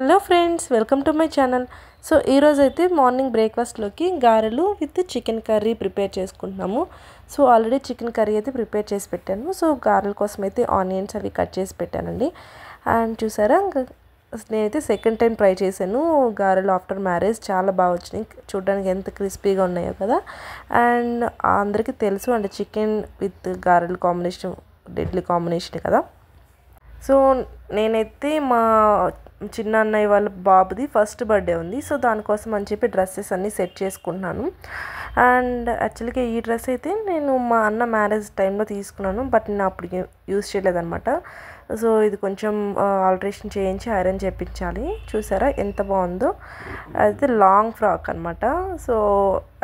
Hello friends, welcome to my channel. So ఈరోజు అయితే morning బ్రేక్ఫాస్ట్లోకి గారెలు విత్ చికెన్ కర్రీ ప్రిపేర్ చేసుకుంటున్నాము. సో ఆల్రెడీ చికెన్ కర్రీ అయితే prepare చేసి పెట్టాను. సో గారెల కోసం అయితే ఆనియన్స్ అవి కట్ చేసి పెట్టానండి. అండ్ చూసారా, నేనైతే సెకండ్ టైం ట్రై చేశాను గారెలు ఆఫ్టర్ మ్యారేజ్. చాలా బాగా వచ్చినాయి, చూడడానికి ఎంత క్రిస్పీగా ఉన్నాయో కదా. అండ్ అందరికీ తెలుసు అండి, చికెన్ విత్ గారెలు కాంబినేషన్ డెడ్లీ కాంబినేషన్ కదా. సో నేనైతే మా చిన్న అన్నయ్య వాళ్ళ బాబుది ఫస్ట్ బర్త్డే ఉంది. సో దానికోసం అని చెప్పి డ్రెస్సెస్ అన్నీ సెట్ చేసుకుంటున్నాను. అండ్ యాక్చువల్గా ఈ డ్రెస్ అయితే నేను మా అన్న మ్యారేజ్ టైంలో తీసుకున్నాను, బట్ నేను అప్పుడు యూజ్ చేయలేదన్నమాట. సో ఇది కొంచెం ఆల్టరేషన్ చేయించి ఐరన్ చేయించాలి. చూసారా ఎంత బాగుందో. అయితే లాంగ్ ఫ్రాక్ అనమాట. సో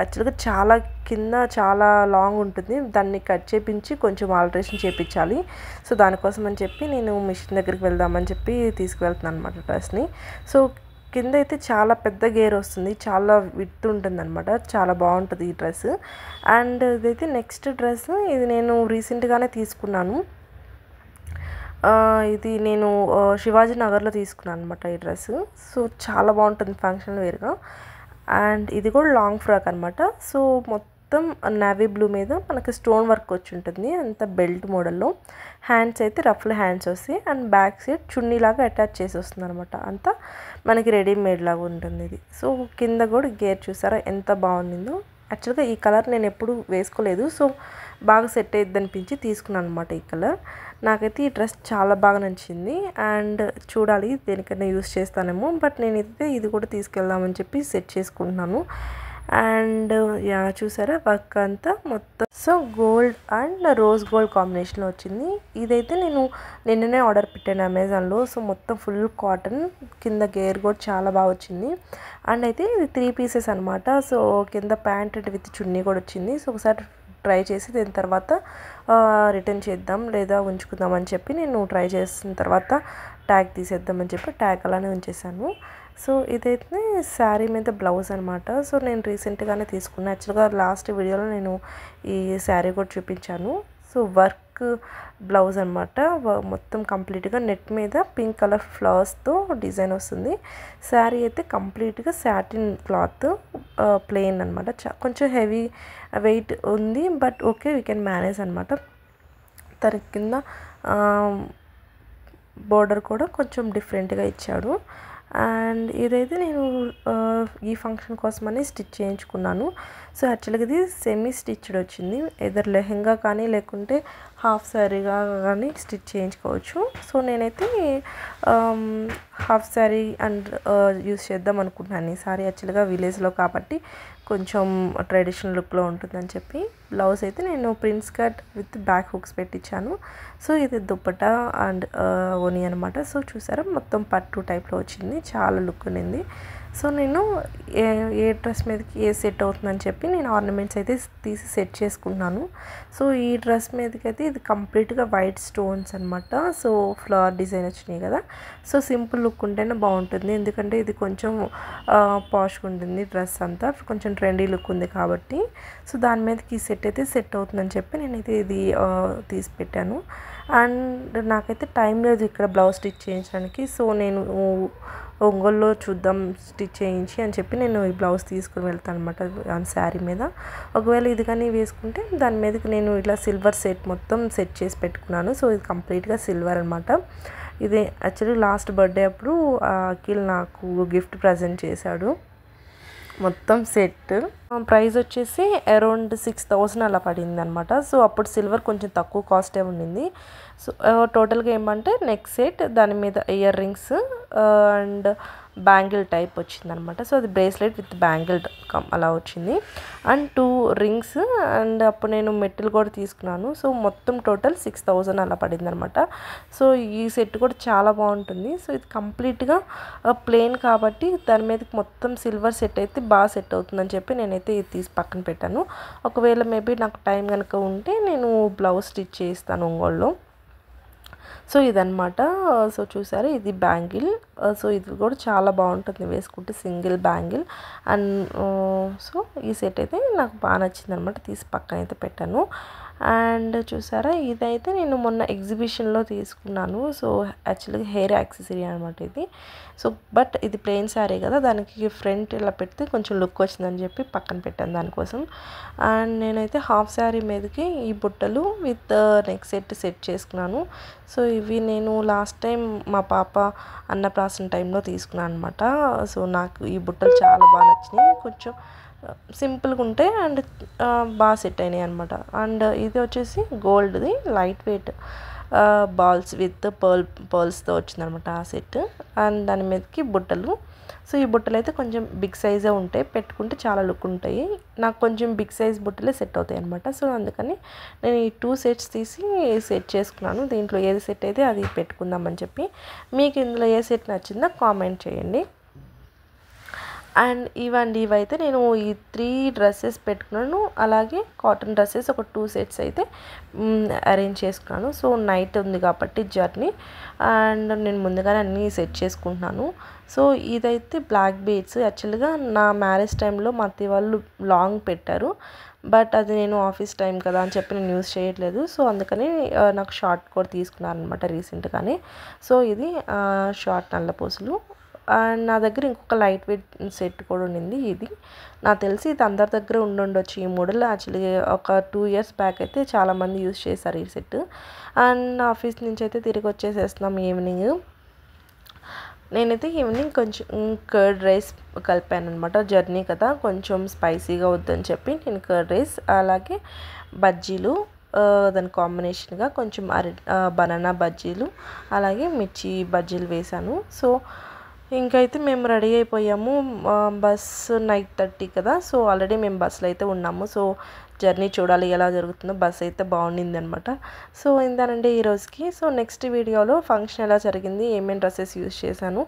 యాక్చువల్గా చాలా కింద చాలా లాంగ్ ఉంటుంది, దాన్ని కట్ చేయించి కొంచెం ఆల్టరేషన్ చేయించాలి. సో దానికోసం అని చెప్పి నేను మిషన్ దగ్గరికి వెళ్దామని చెప్పి తీసుకువెళ్తున్నాను అనమాట డ్రెస్ని. సో కింద అయితే చాలా పెద్ద గేర్ వస్తుంది, చాలా విత్ ఉంటుంది అనమాట. చాలా బాగుంటుంది ఈ డ్రెస్. అండ్ ఇదైతే నెక్స్ట్ డ్రెస్, ఇది నేను రీసెంట్గానే తీసుకున్నాను. ఇది నేను శివాజీ నగర్లో తీసుకున్నాను అనమాట ఈ డ్రెస్. సో చాలా బాగుంటుంది ఫంక్షన్ వేర్గా. అండ్ ఇది కూడా లాంగ్ ఫ్రాక్ అనమాట. సో మొత్తం నేవీ బ్లూ మీద మనకి స్టోన్ వర్క్ వచ్చి ఉంటుంది, అంత బెల్ట్ మోడల్లో. హ్యాండ్స్ అయితే రఫ్లు హ్యాండ్స్ వస్తాయి. అండ్ బ్యాక్ సైడ్ చున్నీలాగా అటాచ్ చేసి వస్తుంది అనమాట. అంతా మనకి రెడీమేడ్ లాగా ఉంటుంది ఇది. సో కింద కూడా గేర్ చూసారా ఎంత బాగుందో. యాక్చువల్గా ఈ కలర్ నేను ఎప్పుడు వేసుకోలేదు, సో బాగా సెట్ అయ్యిద్ది అనిపించి తీసుకున్నాను అనమాట ఈ కలర్. నాకైతే ఈ డ్రెస్ చాలా బాగా నచ్చింది. అండ్ చూడాలి దేనికైనా యూస్ చేస్తానేమో, బట్ నేనైతే ఇది కూడా తీసుకెళ్దామని చెప్పి సెట్ చేసుకుంటున్నాను. అండ్ యా చూసారా వర్క్ అంతా మొత్తం. So gold and rose gold కాంబినేషన్లో వచ్చింది. ఇదైతే నేను నిన్ననే ఆర్డర్ పెట్టాను అమెజాన్లో. సో మొత్తం ఫుల్ కాటన్, కింద గేర్ కూడా చాలా బాగా వచ్చింది. అండ్ అయితే ఇది 3 పీసెస్ అనమాట. సో కింద ప్యాంట్ విత్ చున్నీ కూడా వచ్చింది. సో ఒకసారి ట్రై చేసి దాని తర్వాత రిటర్న్ చేద్దాం లేదా ఉంచుకుందాం అని చెప్పి నేను ట్రై చేసిన తర్వాత ట్యాగ్ తీసేద్దామని చెప్పి ట్యాగ్ అలానే ఉంచేసాను. సో ఇదైతే శారీ మీద బ్లౌజ్ అనమాట. సో నేను రీసెంట్గానే తీసుకున్నాను. యాక్చువల్గా లాస్ట్ వీడియోలో నేను ఈ శారీ కూడా చూపించాను. సో వర్క్ బ్లౌజ్ అనమాట. మొత్తం కంప్లీట్గా నెట్ మీద పింక్ కలర్ ఫ్లవర్స్తో డిజైన్ వస్తుంది. శారీ అయితే కంప్లీట్గా సాటిన్ క్లాత్, ప్లెయిన్ అనమాట. కొంచెం హెవీ వెయిట్ ఉంది, but okay we can manage అనమాట. దాని కింద బోర్డర్ కూడా కొంచెం డిఫరెంట్గా ఇచ్చాడు. అండ్ ఇదైతే నేను ఈ ఫంక్షన్ కోసమని స్టిచ్ చేయించుకున్నాను. సో యాక్చువల్గా ఇది సెమీ స్టిచ్డ్ వచ్చింది. ఎదర్ లెహెంగా కానీ లేకుంటే హాఫ్ శారీగా కానీ స్టిచ్ చేయించుకోవచ్చు. సో నేనైతే హాఫ్ శారీ అండ్ యూస్ చేద్దాం అనుకుంటున్నాను. ఈ సారీ యాక్చువల్గా విలేజ్లో కాబట్టి కొంచెం ట్రెడిషనల్ లుక్లో ఉంటుందని చెప్పి. బ్లౌజ్ అయితే నేను prince cut with back hooks పెట్టించాను. సో ఇది దుప్పటా అండ్ ఓని అనమాట. సో చూసారా మొత్తం పట్టు టైప్లో వచ్చింది, చాలా లుక్ ఉన్నింది. సో నేను ఏ డ్రెస్ మీదకి ఏ సెట్ అవుతుందని చెప్పి నేను ఆర్నమెంట్స్ అయితే తీసి సెట్ చేసుకున్నాను. సో ఈ డ్రెస్ మీదకి అయితే ఇది కంప్లీట్గా వైట్ స్టోన్స్ అనమాట. సో ఫ్లవర్ డిజైన్ వచ్చినాయి కదా. సో సింపుల్ లుక్ ఉంటేనే బాగుంటుంది, ఎందుకంటే ఇది కొంచెం పాష్గా ఉంటుంది డ్రెస్ అంతా, కొంచెం ట్రెండీ లుక్ ఉంది కాబట్టి. సో దాని మీదకి ఈ సెట్ అయితే సెట్ అవుతుందని చెప్పి నేనైతే ఇది తీసి పెట్టాను. అండ్ నాకైతే టైం లేదు ఇక్కడ బ్లౌజ్ స్టిచ్ చేయించడానికి. సో నేను ఒంగోలులో చూద్దాం స్టిచ్ చేయించి అని చెప్పి నేను ఈ బ్లౌజ్ తీసుకుని వెళ్తాను అనమాట శారీ మీద. ఒకవేళ ఇది కానీ వేసుకుంటే దాని మీదకి నేను ఇట్లా సిల్వర్ సెట్ మొత్తం సెట్ చేసి పెట్టుకున్నాను. సో ఇది కంప్లీట్గా సిల్వర్ అనమాట. ఇది యాక్చువల్లీ లాస్ట్ బర్త్డే అప్పుడు అఖిల్ నాకు గిఫ్ట్ ప్రజెంట్ చేశాడు మొత్తం సెట్. ప్రైస్ వచ్చేసి అరౌండ్ 6,000 అలా పడింది అనమాట. సో అప్పుడు సిల్వర్ కొంచెం తక్కువ కాస్టే ఉండింది. సో టోటల్గా ఏమంటే నెక్ సెట్, దాని మీద ear rings and bangle type వచ్చిందనమాట. సో అది బ్రేస్లెట్ విత్ బ్యాంగిల్ అలా వచ్చింది. And 2 rings. అండ్ అప్పుడు నేను మెట్టలు కూడా తీసుకున్నాను. సో మొత్తం టోటల్ 6,000 అలా పడింది అనమాట. సో ఈ సెట్ కూడా చాలా బాగుంటుంది. సో ఇది కంప్లీట్గా ప్లెయిన్ కాబట్టి దాని మీదకి మొత్తం సిల్వర్ సెట్ అయితే బాగా సెట్ అవుతుందని చెప్పి నేనైతే ఇది తీసి పక్కన పెట్టాను. ఒకవేళ మేబీ నాకు టైం కనుక ఉంటే నేను బ్లౌజ్ స్టిచ్ చేస్తాను ఒంగోలులో. సో ఇదనమాట. సో చూసారు ఇది బ్యాంగిల్. సో ఇది కూడా చాలా బాగుంటుంది వేసుకుంటే, సింగిల్ బ్యాంగిల్. అండ్ సో ఈ సెట్ అయితే నాకు బాగా నచ్చింది అనమాట, తీసి పక్కన అయితే పెట్టాను. అండ్ చూసారా ఇదైతే నేను మొన్న ఎగ్జిబిషన్లో తీసుకున్నాను. సో యాక్చువల్గా హెయిర్ యాక్సెసరీ అనమాట ఇది. సో బట్ ఇది ప్లెయిన్ శారీ కదా, దానికి ఫ్రంట్ ఇలా పెడితే కొంచెం లుక్ వచ్చిందని చెప్పి పక్కన పెట్టాను దానికోసం. అండ్ నేనైతే హాఫ్ శారీ మీదకి ఈ బుట్టలు విత్ నెక్ సెట్ చేసుకున్నాను. సో ఇవి నేను లాస్ట్ టైం మా పాప అన్నప్రాసన టైంలో తీసుకున్నాను అనమాట. సో నాకు ఈ బుట్టలు చాలా బాగా నచ్చినాయి, కొంచెం సింపుల్గా ఉంటాయి అండ్ బాగా సెట్ అయినాయి అనమాట. అండ్ ఇది వచ్చేసి గోల్డ్ది లైట్ వెయిట్ బాల్స్ విత్ పర్ల్స్తో వచ్చిందనమాట ఆ సెట్. అండ్ దాని మీదకి బుట్టలు. సో ఈ బుట్టలు అయితే కొంచెం బిగ్ సైజే ఉంటాయి, పెట్టుకుంటే చాలా లుక్ ఉంటాయి. నాకు కొంచెం బిగ్ సైజ్ బుట్టలే సెట్ అవుతాయి అనమాట. సో అందుకని నేను ఈ 2 సెట్స్ తీసి సెట్ చేసుకున్నాను. దీంట్లో ఏది సెట్ అయితే అది పెట్టుకుందామని చెప్పి. మీకు ఇందులో ఏ సెట్ నచ్చిందో కామెంట్ చేయండి. అండ్ ఇవైతే నేను ఈ 3 డ్రెస్సెస్ పెట్టుకున్నాను. అలాగే కాటన్ డ్రెస్సెస్ ఒక 2 సెట్స్ అయితే అరేంజ్ చేసుకున్నాను. సో నైట్ ఉంది కాబట్టి జర్నీ, అండ్ నేను ముందుగానే అన్నీ సెట్ చేసుకుంటున్నాను. సో ఇదైతే బ్లాక్ బీడ్స్. యాక్చువల్గా నా మ్యారేజ్ టైంలో మా అత్తయ్య వాళ్ళు లాంగ్ పెట్టారు, బట్ అది నేను ఆఫీస్ టైం కదా అని చెప్పి నేను యూస్ చేయట్లేదు. సో అందుకని నాకు షార్ట్ కూడా తీసుకున్నాను అనమాట రీసెంట్గానే. సో ఇది షార్ట్ నల్లపూసలు. అండ్ నా దగ్గర ఇంకొక లైట్ వెయిట్ సెట్ కూడా ఉండింది. ఇది నాకు తెలిసి ఇది అందరి దగ్గర ఉండొచ్చు ఈ మోడల్. యాక్చువల్లీ ఒక 2 ఇయర్స్ బ్యాక్ అయితే చాలామంది యూజ్ చేశారు ఈ సెట్. అండ్ ఆఫీస్ నుంచి అయితే తిరిగి వచ్చేసేస్తున్నాం ఈవినింగ్. నేనైతే ఈవినింగ్ కొంచెం కర్డ్ రైస్ కలిపాను అనమాట. జర్నీ కదా కొంచెం స్పైసీగా వద్దని చెప్పి నేను కర్డ్ రైస్ అలాగే బజ్జీలు, దాని కాంబినేషన్గా కొంచెం బనానా బజ్జీలు అలాగే మిర్చి బజ్జీలు వేశాను. సో ఇంకైతే మేము రెడీ అయిపోయాము. బస్సు 9:30 కదా. సో ఆల్రెడీ మేము బస్సులో అయితే ఉన్నాము. సో జర్నీ చూడాలి ఎలా జరుగుతుందో. బస్ అయితే బాగుండింది అనమాట. సో ఇందానండి ఈరోజుకి. సో నెక్స్ట్ వీడియోలో ఫంక్షన్ ఎలా జరిగింది, ఏమేమి డ్రెస్సెస్ యూజ్ చేశాను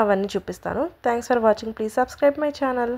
అవన్నీ చూపిస్తాను. Thanks for watching. Please subscribe my channel.